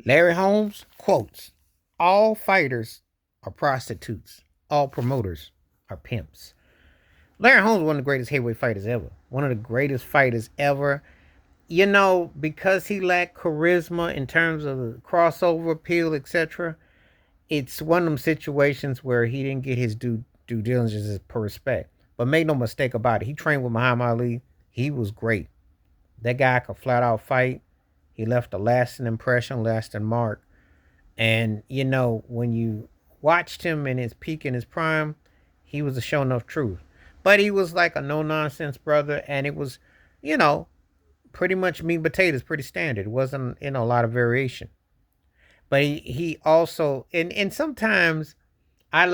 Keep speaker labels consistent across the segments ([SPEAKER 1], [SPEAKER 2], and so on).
[SPEAKER 1] Larry Holmes quotes, all fighters are prostitutes. All promoters are pimps. Larry Holmes was one of the greatest heavyweight fighters ever. One of the greatest fighters ever. You know, because he lacked charisma in terms of the crossover appeal, etc., it's one of them situations where he didn't get his due diligence per respect. But make no mistake about it, he trained with Muhammad Ali. He was great. That guy could flat out fight. He left a lasting impression, lasting mark. And you know, when you watched him in his peak in his prime, he was a show enough truth. But he was like a no nonsense brother, and it was, you know, pretty much meat and potatoes, pretty standard. It wasn't, a lot of variation. But he also, and sometimes I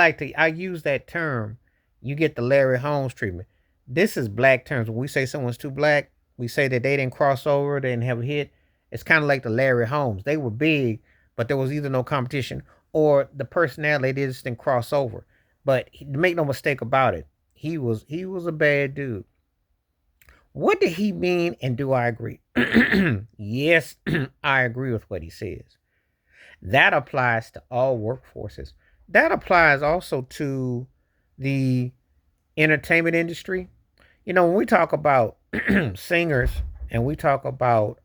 [SPEAKER 1] use that term. You get the Larry Holmes treatment. This is black terms. When we say someone's too black, we say that they didn't cross over, they didn't have a hit. It's kind of like the Larry Holmes. They were big, but there was either no competition or the personality, they just didn't cross over. But make no mistake about it, he was a bad dude. What did he mean, and do I agree? Yes, I agree with what he says. That applies to all workforces. That applies also to the entertainment industry. You know, when we talk about singers and we talk about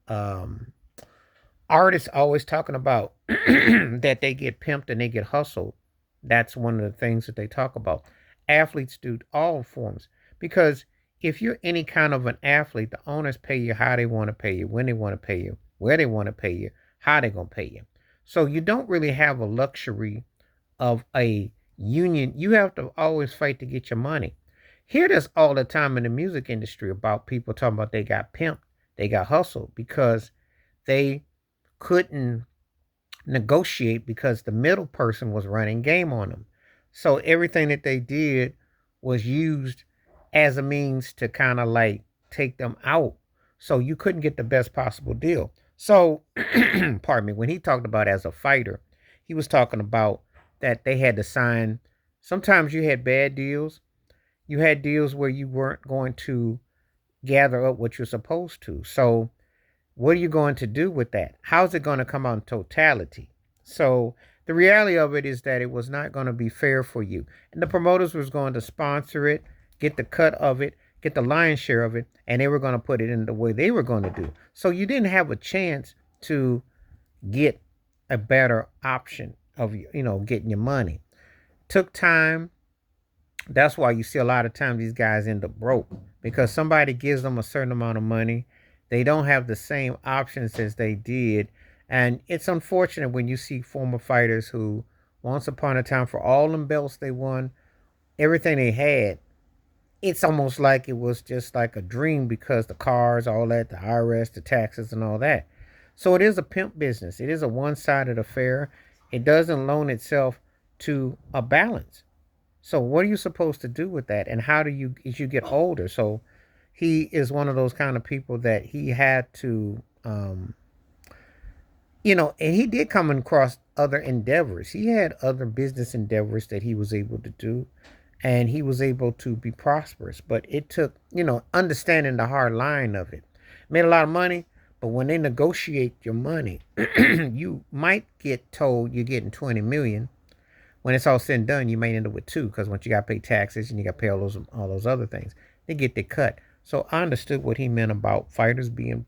[SPEAKER 1] artists always talking about that they get pimped and they get hustled. That's one of the things that they talk about. Athletes do all forms because if you're any kind of an athlete, the owners pay you how they want to pay you, when they want to pay you, where they want to pay you, how they're going to pay you. So you don't really have a luxury of a union. You have to always fight to get your money. Hear this all the time in the music industry about people talking about they got pimped, they got hustled because they couldn't negotiate because the middle person was running game on them. So everything that they did was used as a means to kind of like take them out. So you couldn't get the best possible deal. So, pardon me, when he talked about as a fighter, he was talking about that they had to sign. Sometimes you had bad deals. You had deals where you weren't going to gather up what you're supposed to. So what are you going to do with that? How's it going to come out in totality? So the reality of it is that it was not going to be fair for you. And the promoters was going to sponsor it, get the cut of it, get the lion's share of it, and they were going to put it in the way they were going to do. So you didn't have a chance to get a better option of getting your money. Took time. That's why you see a lot of times these guys end up broke because somebody gives them a certain amount of money. They don't have the same options as they did. And it's unfortunate when you see former fighters who, once upon a time, for all them belts they won, everything they had, it's almost like it was just like a dream because the cars, all that, the IRS, the taxes, and all that. So it is a pimp business. It is a one sided affair. It doesn't loan itself to a balance. So what are you supposed to do with that? And how do you, as you get older? So he is one of those kind of people that he had to, and he did come across other endeavors. He had other business endeavors that he was able to do, and he was able to be prosperous. But it took, understanding the hard line of it. Made a lot of money, but when they negotiate your money, you might get told you're getting 20 million. When it's all said and done, you may end up with two because once you got to pay taxes and you got to pay all those other things, they get their cut. So I understood what he meant about fighters being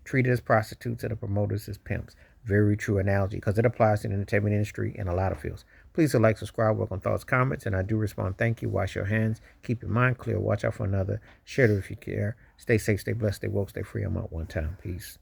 [SPEAKER 1] treated as prostitutes and the promoters as pimps. Very true analogy because it applies to the entertainment industry in a lot of fields. Please like, subscribe, welcome thoughts, comments, and I do respond. Thank you. Wash your hands. Keep your mind clear. Watch out for another. Share it if you care. Stay safe, stay blessed, stay woke, stay free. I'm out one time. Peace.